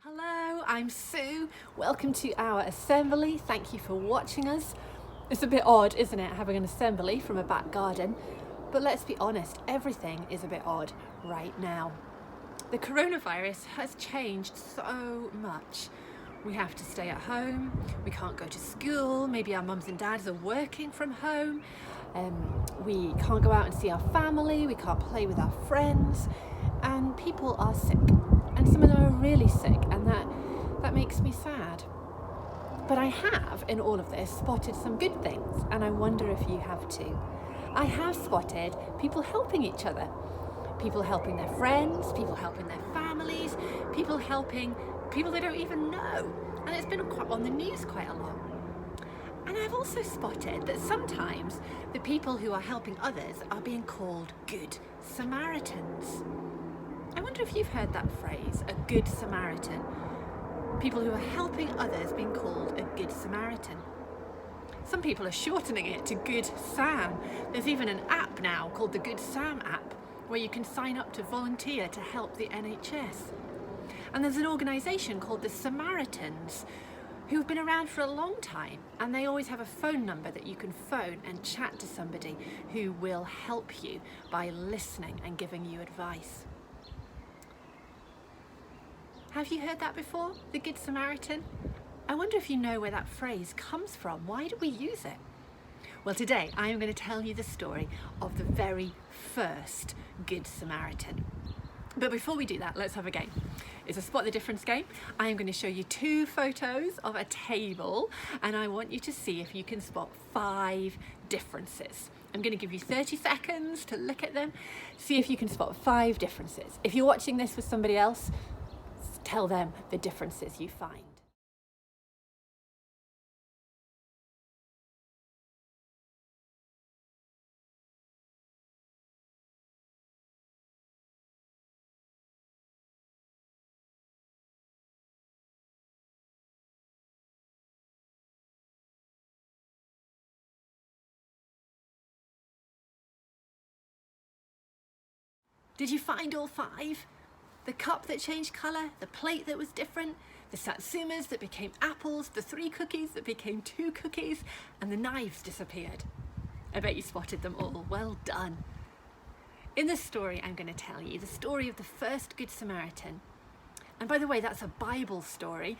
Hello, I'm Sue. Welcome to our assembly. Thank you for watching us. It's a bit odd, isn't it, having an assembly from a back garden? But let's be honest, everything is a bit odd right now. The coronavirus has changed so much. We have to stay at home, we can't go to school, maybe our mums and dads are working from home, we can't go out and see our family, we can't play with our friends, and people are sick. And some of them are really sick, and that makes me sad. But I have, in all of this, spotted some good things, and I wonder if you have too. I have spotted people helping each other. People helping their friends, people helping their families, people helping people they don't even know. And it's been on the news quite a lot. And I've also spotted that sometimes the people who are helping others are being called Good Samaritans. I wonder if you've heard that phrase, a Good Samaritan. People who are helping others being called a Good Samaritan. Some people are shortening it to Good Sam. There's even an app now called the Good Sam app where you can sign up to volunteer to help the NHS. And there's an organisation called the Samaritans who've been around for a long time, and they always have a phone number that you can phone and chat to somebody who will help you by listening and giving you advice. Have you heard that before? The Good Samaritan? I wonder if you know where that phrase comes from. Why do we use it? Well, today I am going to tell you the story of the very first Good Samaritan. But before we do that, let's have a game. It's a spot the difference game. I am going to show you 2 photos of a table, and I want you to see if you can spot 5 differences. I'm going to give you 30 seconds to look at them, see if you can spot 5 differences. If you're watching this with somebody else, tell them the differences you find. Did you find all 5? The cup that changed colour, the plate that was different, the satsumas that became apples, the 3 cookies that became 2 cookies, and the knives disappeared. I bet you spotted them all. Well done. In this story I'm going to tell you the story of the first Good Samaritan. And by the way, that's a Bible story,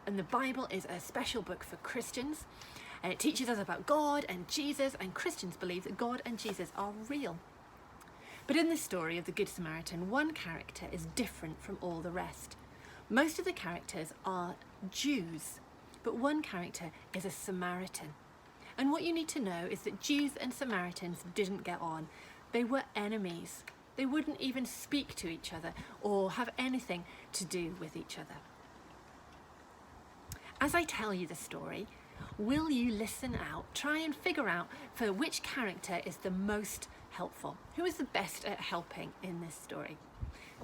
and the Bible is a special book for Christians. And it teaches us about God and Jesus, and Christians believe that God and Jesus are real. But in this story of the Good Samaritan, one character is different from all the rest. Most of the characters are Jews, but one character is a Samaritan. And what you need to know is that Jews and Samaritans didn't get on. They were enemies. They wouldn't even speak to each other or have anything to do with each other. As I tell you the story, will you listen out, try and figure out for which character is the most helpful? Who is the best at helping in this story?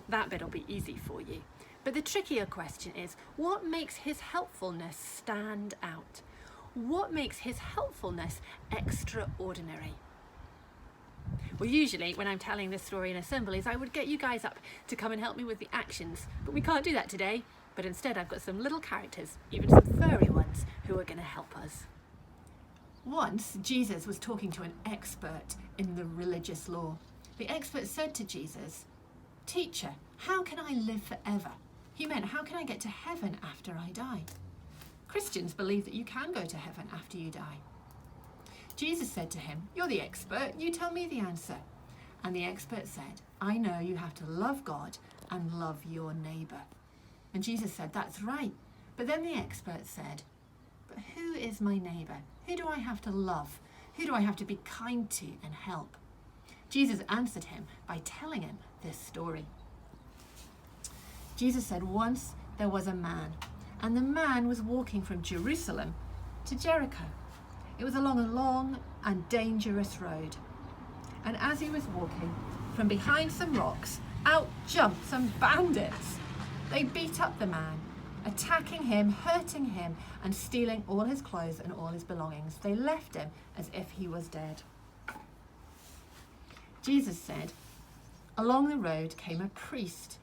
That bit will be easy for you. But the trickier question is, what makes his helpfulness stand out? What makes his helpfulness extraordinary? Well, usually when I'm telling this story in assemblies, I would get you guys up to come and help me with the actions, but we can't do that today. But instead I've got some little characters, even some furry ones, who are going to help us. Once Jesus was talking to an expert in the religious law. The expert said to Jesus, "Teacher, how can I live forever?" He meant, how can I get to heaven after I die? Christians believe that you can go to heaven after you die. Jesus said to him, "You're the expert, you tell me the answer." And the expert said, "I know you have to love God and love your neighbour." And Jesus said, "That's right." But then the expert said, "But who is my neighbour? Who do I have to love? Who do I have to be kind to and help?" Jesus answered him by telling him this story. Jesus said, "Once there was a man, and the man was walking from Jerusalem to Jericho. It was along a long and dangerous road. And as he was walking, from behind some rocks, out jumped some bandits. They beat up the man, attacking him, hurting him, and stealing all his clothes and all his belongings. They left him as if he was dead." Jesus said, "Along the road came a priest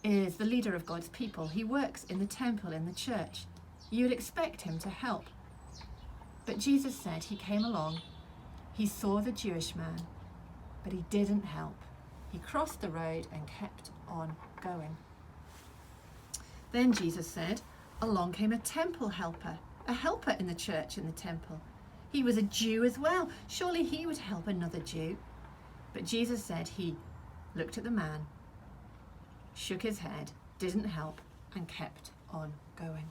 is the leader of God's people. He works in the temple, in the church. You would expect him to help. But Jesus said he came along, he saw the Jewish man, but he didn't help. He crossed the road and kept on going. Then Jesus said, along came a temple helper, a helper in the church, in the temple. He was a Jew as well. Surely he would help another Jew. But Jesus said he looked at the man, shook his head, didn't help, and kept on going.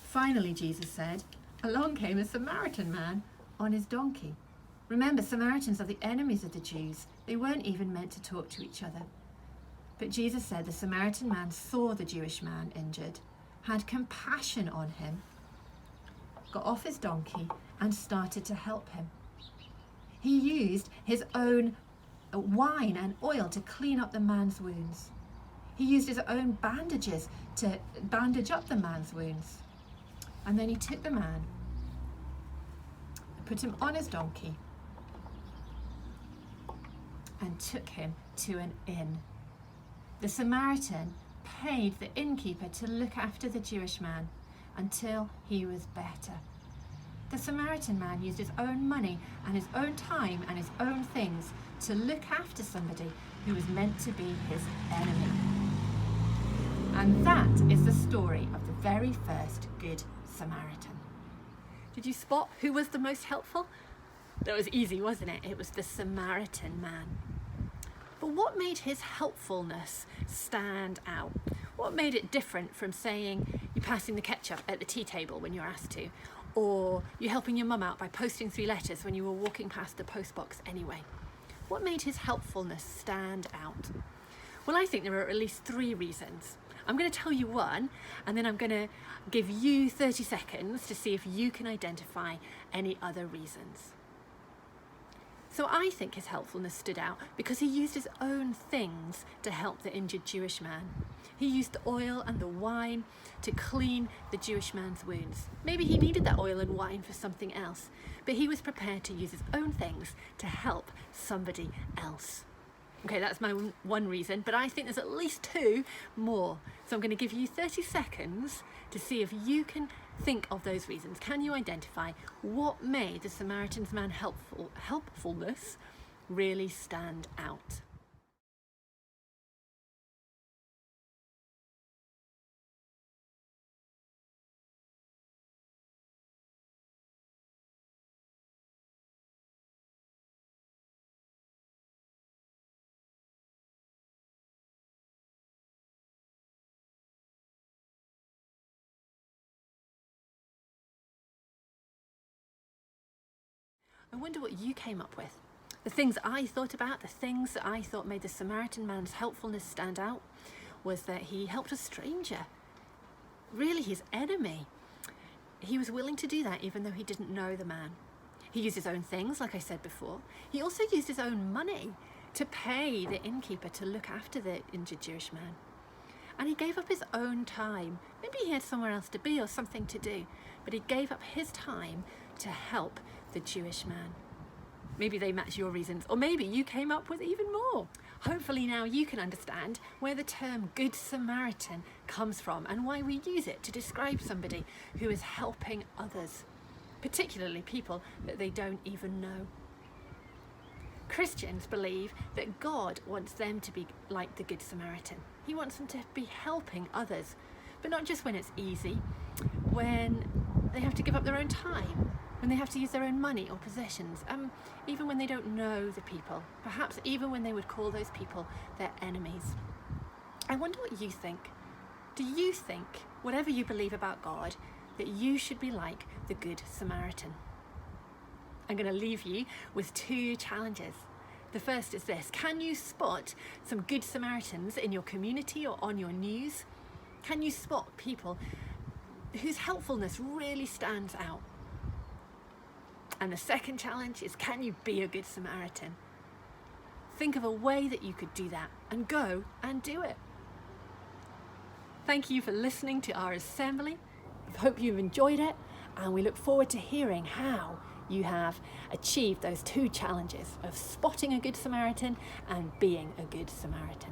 Finally, Jesus said, along came a Samaritan man on his donkey. Remember, Samaritans are the enemies of the Jews. They weren't even meant to talk to each other. But Jesus said the Samaritan man saw the Jewish man injured, had compassion on him, got off his donkey and started to help him. He used his own wine and oil to clean up the man's wounds. He used his own bandages to bandage up the man's wounds. And then he took the man, put him on his donkey, and took him to an inn. The Samaritan paid the innkeeper to look after the Jewish man until he was better. The Samaritan man used his own money and his own time and his own things to look after somebody who was meant to be his enemy. And that is the story of the very first Good Samaritan. Did you spot who was the most helpful? That was easy, wasn't it? It was the Samaritan man. But what made his helpfulness stand out? What made it different from saying you're passing the ketchup at the tea table when you're asked to, or you're helping your mum out by posting 3 letters when you were walking past the postbox anyway? What made his helpfulness stand out? Well, I think there are at least 3 reasons. I'm going to tell you one, and then I'm going to give you 30 seconds to see if you can identify any other reasons. So I think his helpfulness stood out because he used his own things to help the injured Jewish man. He used the oil and the wine to clean the Jewish man's wounds. Maybe he needed that oil and wine for something else, but he was prepared to use his own things to help somebody else. Okay, that's my one reason, but I think there's at least 2 more. So I'm going to give you 30 seconds to see if you can think of those reasons. Can you identify what made the Samaritan man's helpfulness really stand out? I wonder what you came up with. The things I thought about, the things that I thought made the Samaritan man's helpfulness stand out was that he helped a stranger, really his enemy. He was willing to do that even though he didn't know the man. He used his own things, like I said before. He also used his own money to pay the innkeeper to look after the injured Jewish man. And he gave up his own time. Maybe he had somewhere else to be or something to do, but he gave up his time to help the Jewish man. Maybe they match your reasons, or maybe you came up with even more. Hopefully now you can understand where the term Good Samaritan comes from and why we use it to describe somebody who is helping others, particularly people that they don't even know. Christians believe that God wants them to be like the Good Samaritan. He wants them to be helping others, but not just when it's easy, when they have to give up their own time, when they have to use their own money or possessions, even when they don't know the people, perhaps even when they would call those people their enemies. I wonder what you think. Do you think, whatever you believe about God, that you should be like the Good Samaritan? I'm going to leave you with 2 challenges. The first is this: can you spot some Good Samaritans in your community or on your news? Can you spot people whose helpfulness really stands out? And the second challenge is, can you be a Good Samaritan? Think of a way that you could do that and go and do it. Thank you for listening to our assembly. I hope you've enjoyed it, and we look forward to hearing how you have achieved those two challenges of spotting a Good Samaritan and being a Good Samaritan.